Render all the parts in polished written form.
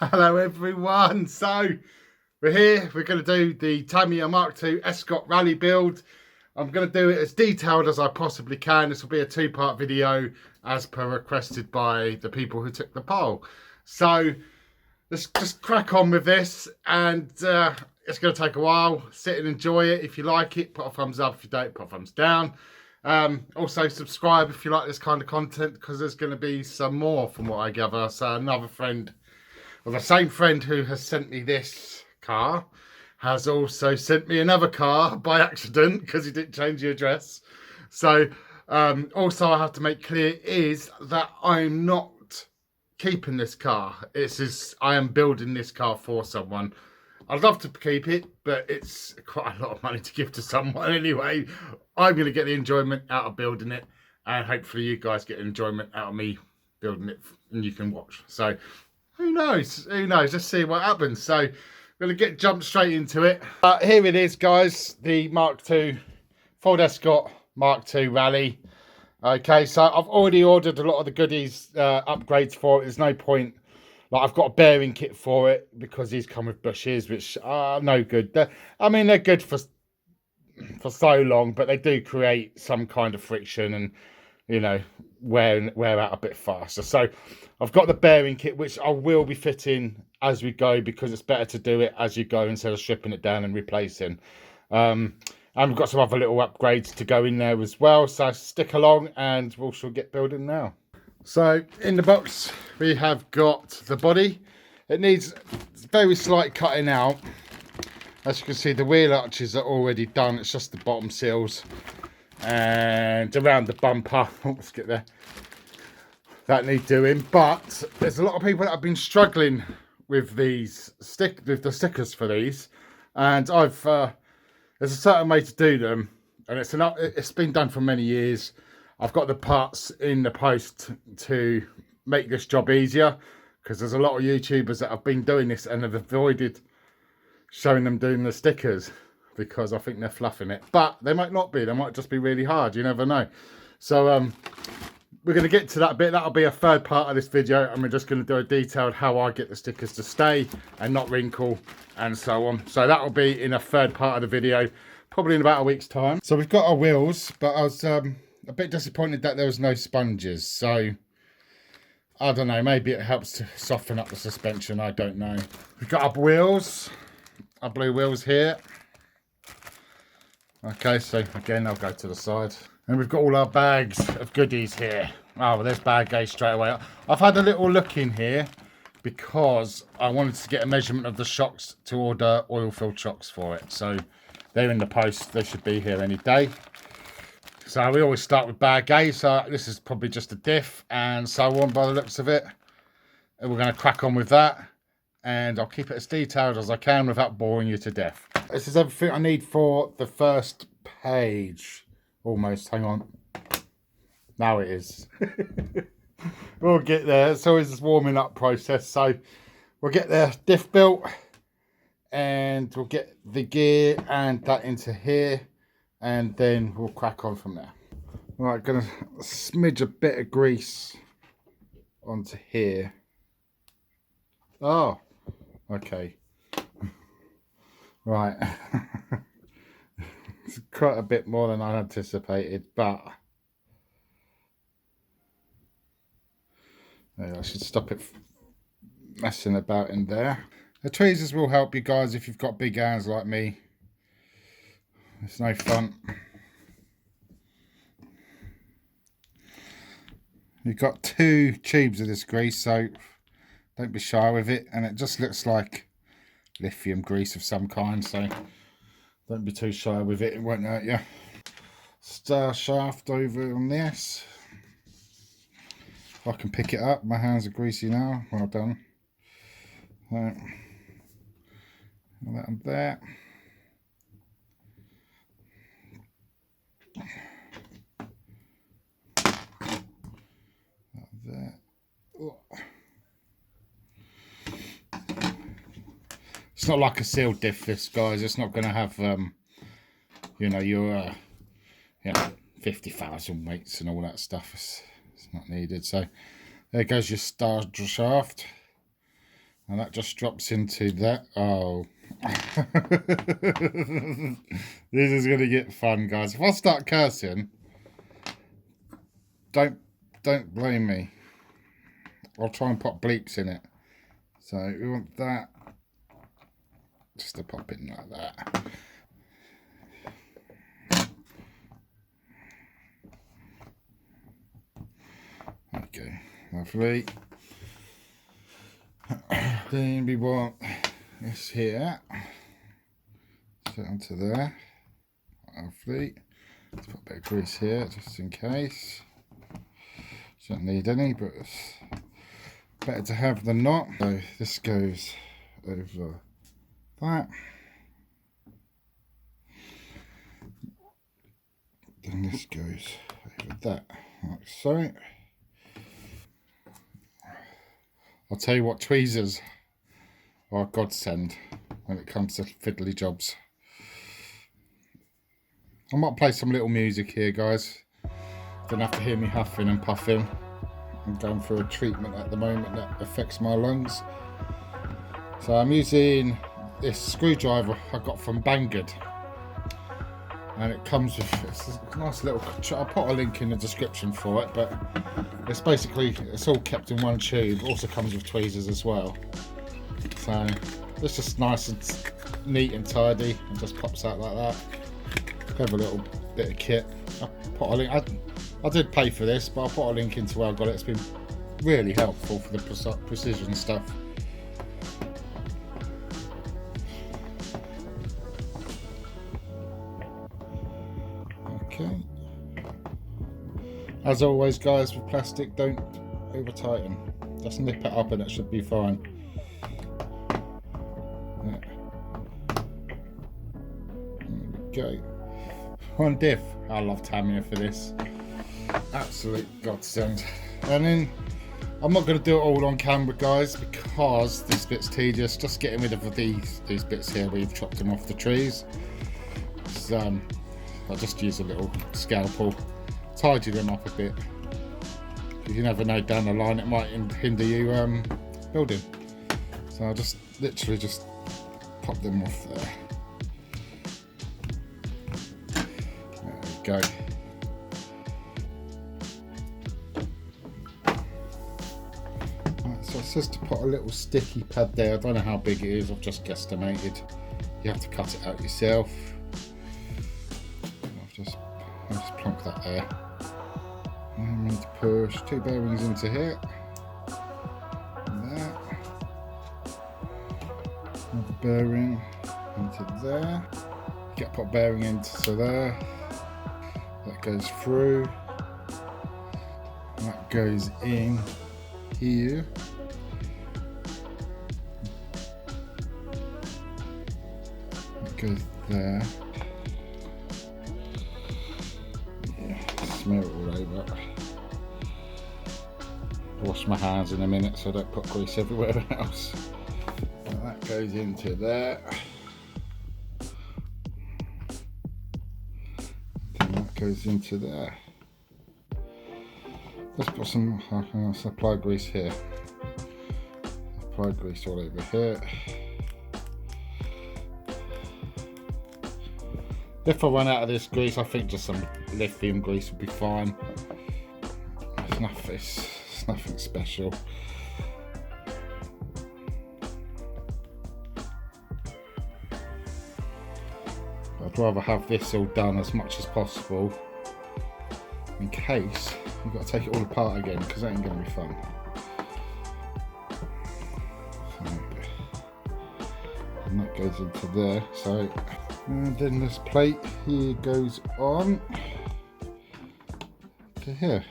Hello everyone, so we're here, we're going to do the Tamiya Mark II Escort Rally build. I'm going to do it as detailed as I possibly can. This will be a two-part video as per requested by the people who took the poll. So let's just crack on with this, and it's going to take a while. Sit and enjoy it. If you like it, put a thumbs up. If you don't, put a thumbs down. Also subscribe if you like this kind of content, because there's going to be some more from what I gather. So another friend, well, the same friend who has sent me this car has also sent me another car by accident because he didn't change the address. So also I have to make clear is that I'm not keeping this car. I am building this car for someone. I'd love to keep it, but it's quite a lot of money to give to someone anyway. I'm going to get the enjoyment out of building it, and hopefully you guys get enjoyment out of me building it and you can watch. So who knows? Who knows? Let's see what happens. So we're going to jump straight into it. Here it is, guys. The Mark II, Ford Escort Mark II Rally. Okay, so I've already ordered a lot of the goodies, upgrades for it. There's no point. Like, I've got a bearing kit for it because these come with bushes, which are no good. They're good for so long, but they do create some kind of friction and, you know, wear out a bit faster. So I've got the bearing kit, which I will be fitting as we go because it's better to do it as you go instead of stripping it down and replacing. And we've got some other little upgrades to go in there as well. So stick along and we'll get building now. So in the box we have got the body. It needs very slight cutting out. As you can see, the wheel arches are already done. It's just the bottom seals and around the bumper. Oh, let's get there. That need doing. But there's a lot of people that have been struggling with the stickers for these, and there's a certain way to do them, and it's been done for many years. I've got the parts in the post to make this job easier, because there's a lot of YouTubers that have been doing this and have avoided showing them doing the stickers because I think they're fluffing it. But they might not be. They might just be really hard. You never know. So we're going to get to that bit. That'll be a third part of this video, and we're just going to do a detailed how I get the stickers to stay and not wrinkle and so on. So that'll be in a third part of the video, probably in about a week's time. So we've got our wheels, but I was a bit disappointed that there was no sponges. So I don't know, maybe it helps to soften up the suspension. I don't know. We've got our wheels, our blue wheels here. Okay, so again, I'll go to the side. And we've got all our bags of goodies here. Oh, well, there's bag A straight away. I've had a little look in here because I wanted to get a measurement of the shocks to order oil-filled shocks for it. So they're in the post. They should be here any day. So we always start with bag A. So this is probably just a diff and so on by the looks of it. And we're going to crack on with that. And I'll keep it as detailed as I can without boring you to death. This is everything I need for the first page. Almost, hang on. Now it is. We'll get there. It's always this warming up process. So we'll get the diff built and we'll get the gear and that into here, and then we'll crack on from there. Right, gonna smidge a bit of grease onto here. Oh, okay. Right. It's quite a bit more than I anticipated, but I should stop it messing about in there. The tweezers will help you guys if you've got big hands like me. It's no fun. You've got 2 tubes of this grease, so don't be shy with it. And it just looks like lithium grease of some kind, so don't be too shy with it. It won't hurt you. Star shaft over on this. If I can pick it up. My hands are greasy now. Well done. Right. That and that. That. Oh. It's not like a sealed diff, this, guys. It's not going to have, you know, your, 50,000 weights and all that stuff. It's not needed. So there goes your star shaft. And that just drops into that. Oh. This is going to get fun, guys. If I start cursing, don't blame me. I'll try and pop bleeps in it. So we want that just to pop in like that. Okay, lovely. Then we want this here. Set onto there. Lovely. Let's put a bit of grease here just in case. Don't need any, but it's better to have than not. So this goes over that. Then this goes over that, like so. I'll tell you what, tweezers are a godsend when it comes to fiddly jobs. I might play some little music here, guys. Don't have to hear me huffing and puffing. I'm going through a treatment at the moment that affects my lungs. So I'm using this screwdriver I got from Banggood. And it comes with a nice little, I'll put a link in the description for it, but it's basically, it's all kept in one tube. It also comes with tweezers as well. So it's just nice and neat and tidy, and just pops out like that. Have a little bit of kit. I put a link, I did pay for this, but I'll put a link into where I got it. It's been really helpful for the precision stuff. Okay. As always, guys, with plastic, don't over tighten. Just nip it up and it should be fine. Yeah. There we go. One diff. I love Tamiya for this. Absolute godsend. And then I'm not going to do it all on camera, guys, because this bit's tedious. Just getting rid of these bits here where you've chopped them off the trees. So I'll just use a little scalpel, tidy them up a bit. You never know, down the line it might hinder you building. So I'll just literally just pop them off there. There we go. Right, so it says to put a little sticky pad there. I don't know how big it is, I've just guesstimated. You have to cut it out yourself. I'll just plonk that there. And we need to push 2 bearings into here. And there. Another bearing into there. Get a pop bearing into there. That goes through. That goes in here. That goes there. Smear it all over. Wash my hands in a minute so I don't put grease everywhere else. And that goes into there. And that goes into there. Let's put some supply grease here. Apply grease all over here. If I run out of this grease, I think just some lithium grease would be fine. It's nothing special. I'd rather have this all done as much as possible in case you've got to take it all apart again, because that ain't going to be fun. And that goes into there. So, and then this plate here goes on to here.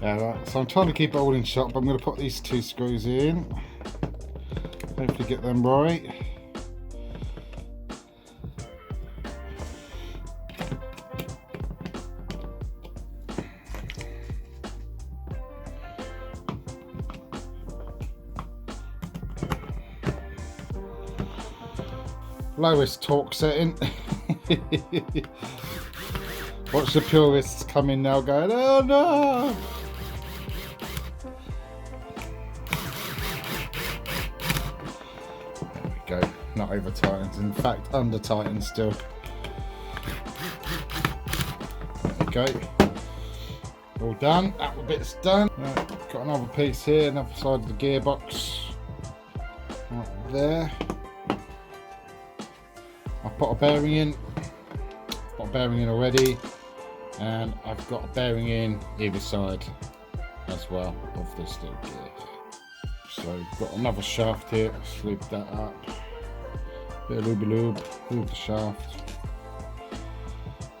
So I'm trying to keep it all in shot, but I'm going to put these 2 screws in. Hopefully get them right. Lowest torque setting. Watch the purists come in now going, oh no! go, not over tightened, in fact under tightened still. There we go, all done, that bit's done. Right, got another piece here, another side of the gearbox, right there. I put a bearing in, already, and I've got a bearing in either side as well of this little gear. So got another shaft here, let's lube that up. Bit of lube the shaft.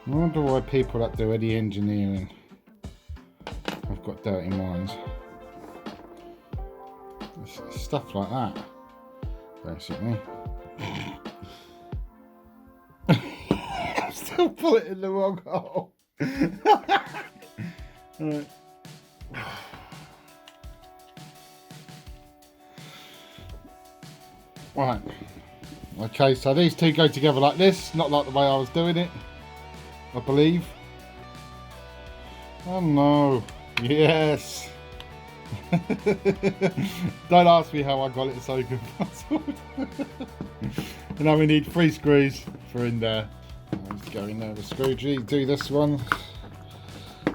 I wonder why people that do any engineering have got dirty minds. It's stuff like that, basically. Still pull it in the wrong hole. Right. Right. Okay, so these two go together like this, not like the way I was doing it, I believe. Oh no. Yes. Don't ask me how I got it so good. And now we need 3 screws for in there. Let's go in there with a screw. Do this one.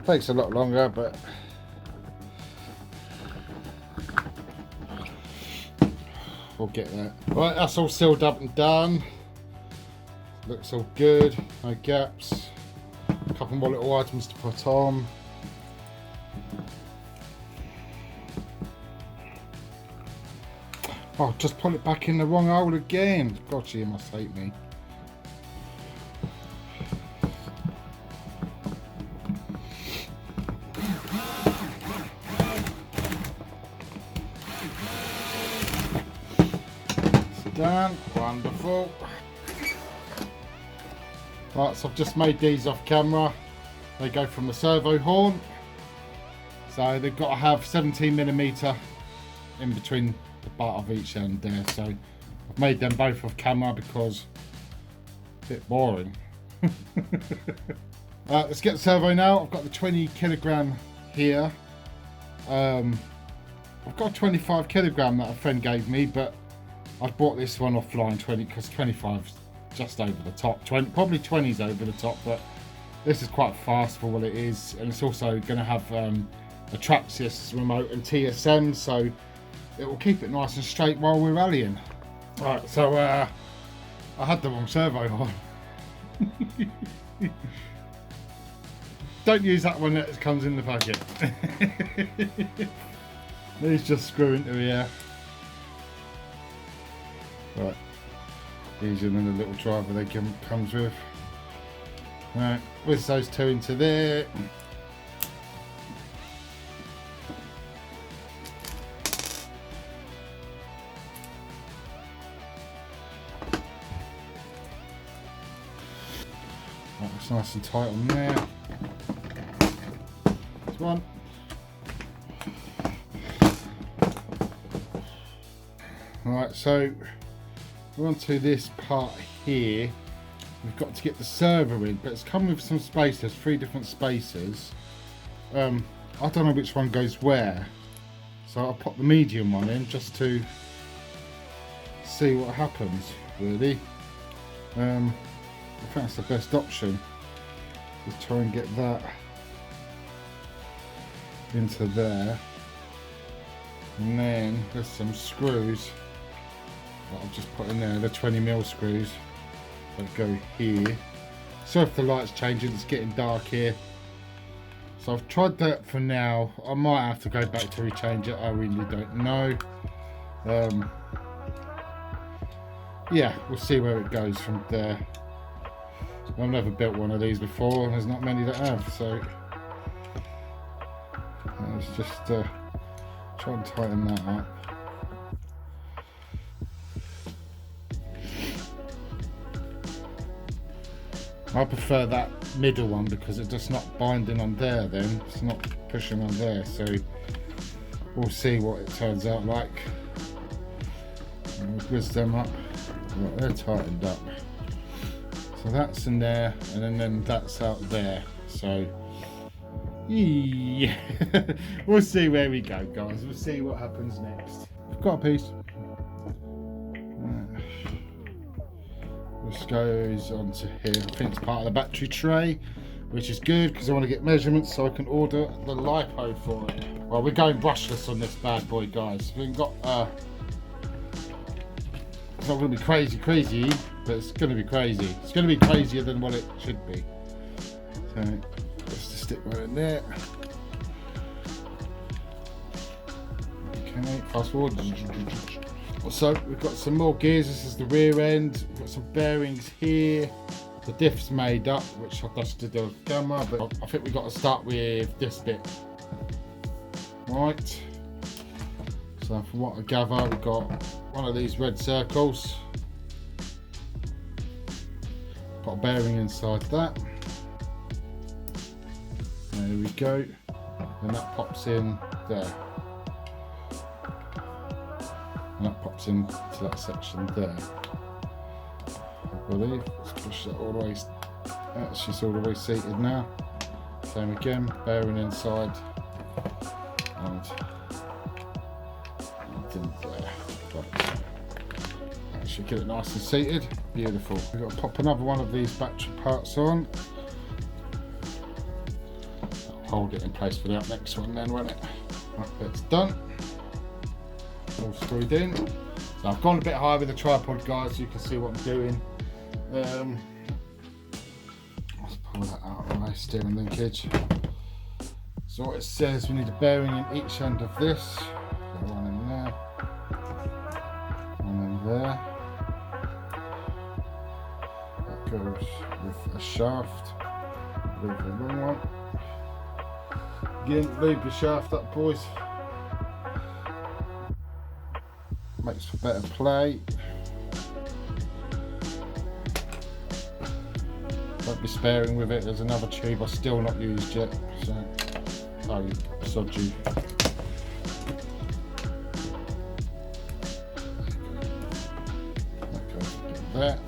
Takes a lot longer, but we'll get there. Right, that's all sealed up and done. Looks all good. No gaps. A couple more little items to put on. Oh, just put it back in the wrong hole again. God, you must hate me. It's done. Wonderful. Right, so I've just made these off camera. They go from the servo horn. So they've got to have 17mm in between the butt of each end there. So I've made them both off camera because it's a bit boring. Let's get the servo now. I've got the 20kg here. I've got a 25kg that a friend gave me, but I've bought this one offline 20 because 25's just over the top. 20, probably 20's over the top, but this is quite fast for what it is, and it's also going to have a Traxxas remote and TSM, so it will keep it nice and straight while we're rallying. Right, so I had the wrong servo on. Don't use that one that comes in the packet. These just screw into here. Right, easier than the little driver they comes with. Right, whiz those two into there. That's nice and tight on there. This one. Right, so we're on to this part here. We've got to get the servo in, but it's come with some spacers, 3 different spacers. I don't know which one goes where, so I'll pop the medium one in just to see what happens, really. I think that's the best option, is try and get that into there, and then there's some screws that I've just put in there, the 20mm screws that go here. So if the light's changing, it's getting dark here, so I've tried that for now. I might have to go back to rechange it, I really don't know. Yeah, we'll see where it goes from there. I've never built one of these before, and there's not many that have, so let's just try and tighten that up. I prefer that middle one because it's just not binding on there then, it's not pushing on there, so we'll see what it turns out like. And we'll whiz them up. Right, they're tightened up. So that's in there, and then that's out there, so yeah. We'll see where we go, guys. We'll see what happens next. I've got a piece. Right. This goes onto here. I think it's part of the battery tray, which is good because I want to get measurements so I can order the LiPo for it. Well, we're going brushless on this bad boy, guys. We've got it's not going to be crazy, but it's going to be crazy. It's going to be crazier than what it should be. So just to stick one in there. Okay, fast forward. So we've got some more gears. This is the rear end. We've got some bearings here. The diff's made up, which I just did on camera, but I think we've got to start with this bit. Right. So from what I gather, we've got one of these red circles. Got a bearing inside that. There we go. And that pops in there. And that pops into that section there. I believe. Let's push that all the way. That's just all the way seated now. Same again, bearing inside. And in there. Right. That should get it nice and seated. Beautiful. We've got to pop another one of these battery parts on. That'll hold it in place for that next one then, won't it? Right, that's done. All screwed in. So I've gone a bit higher with the tripod, guys, so you can see what I'm doing. Let's pull that out of my steering linkage. So what it says, we need a bearing in each end of this. So one in there, one in there. That goes with a shaft. Leave the wrong one. Again, leave the shaft up, boys. Makes for better play. Don't be sparing with it. There's another tube I've still not used yet. So, oh, sod you. That goes there.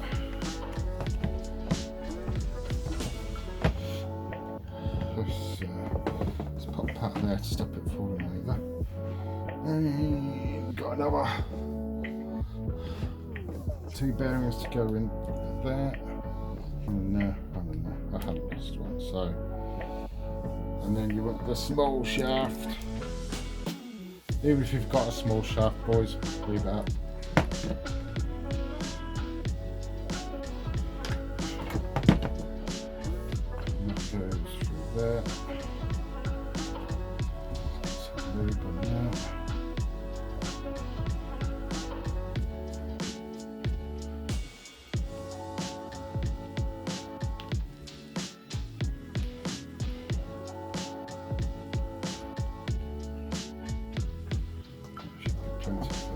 Let's pop that there to stop it falling over. And we've got another 2 bearings to go in there. And there. I haven't lost one. So, and then you want the small shaft. Even if you've got a small shaft, boys, leave it up. And that goes through there. Some lube on there.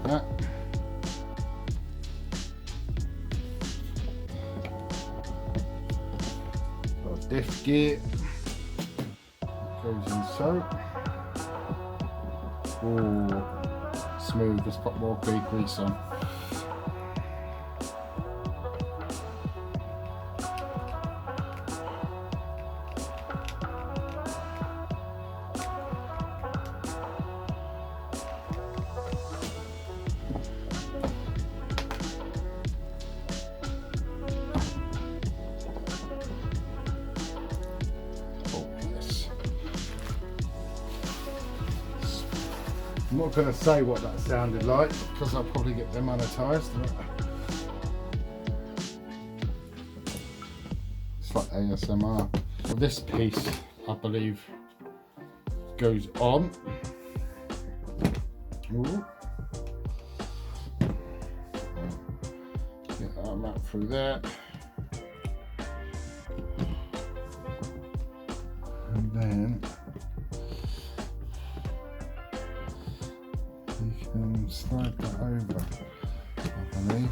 That. Got a diff gear. Goes in so. Oh, smooth. Let's put more grease on. I'm not going to say what that sounded like because I'll probably get demonetised. It's like ASMR. Well, this piece, I believe, goes on. Ooh. Get that out through there. And then you can slide that over, I believe.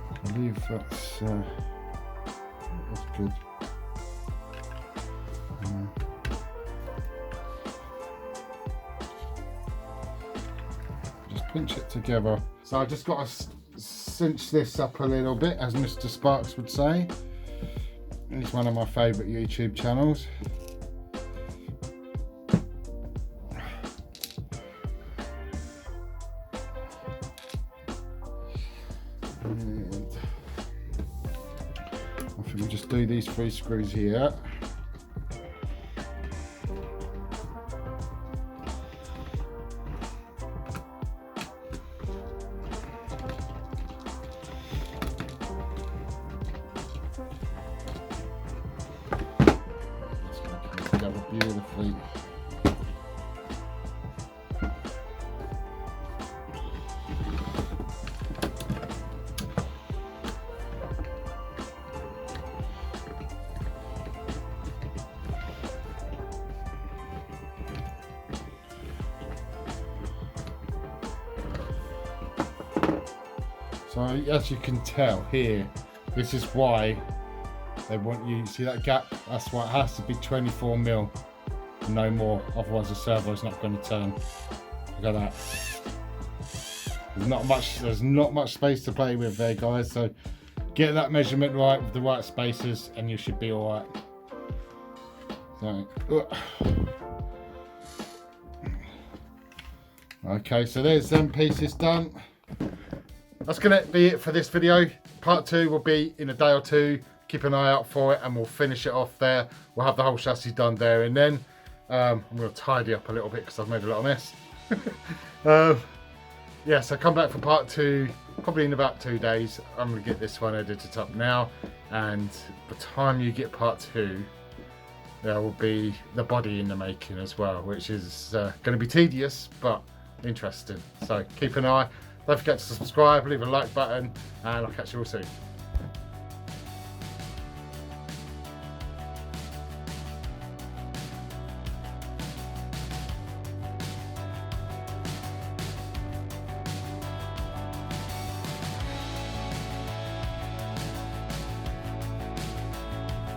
I believe that's good. Just pinch it together. So I just got to cinch this up a little bit, as Mr. Sparks would say. He's one of my favourite YouTube channels. And I think we'll just do these 3 screws here. Together beautifully. So as you can tell here, this is why they want you, see that gap? That's why it has to be 24 mil, no more, otherwise the servo's not going to turn. Look at that. There's not much space to play with there, guys, so get that measurement right with the right spaces and you should be alright. So, okay, so there's them pieces done. That's going to be it for this video. Part 2 will be in a day or 2. Keep an eye out for it and we'll finish it off there. We'll have the whole chassis done there and then. I'm going to tidy up a little bit because I've made a little mess. Yeah, so come back for part 2 probably in about 2 days. I'm going to get this one edited up now, and by the time you get part 2 there will be the body in the making as well, which is going to be tedious but interesting. So keep an eye. Don't forget to subscribe, leave a like button, and I'll catch you all soon.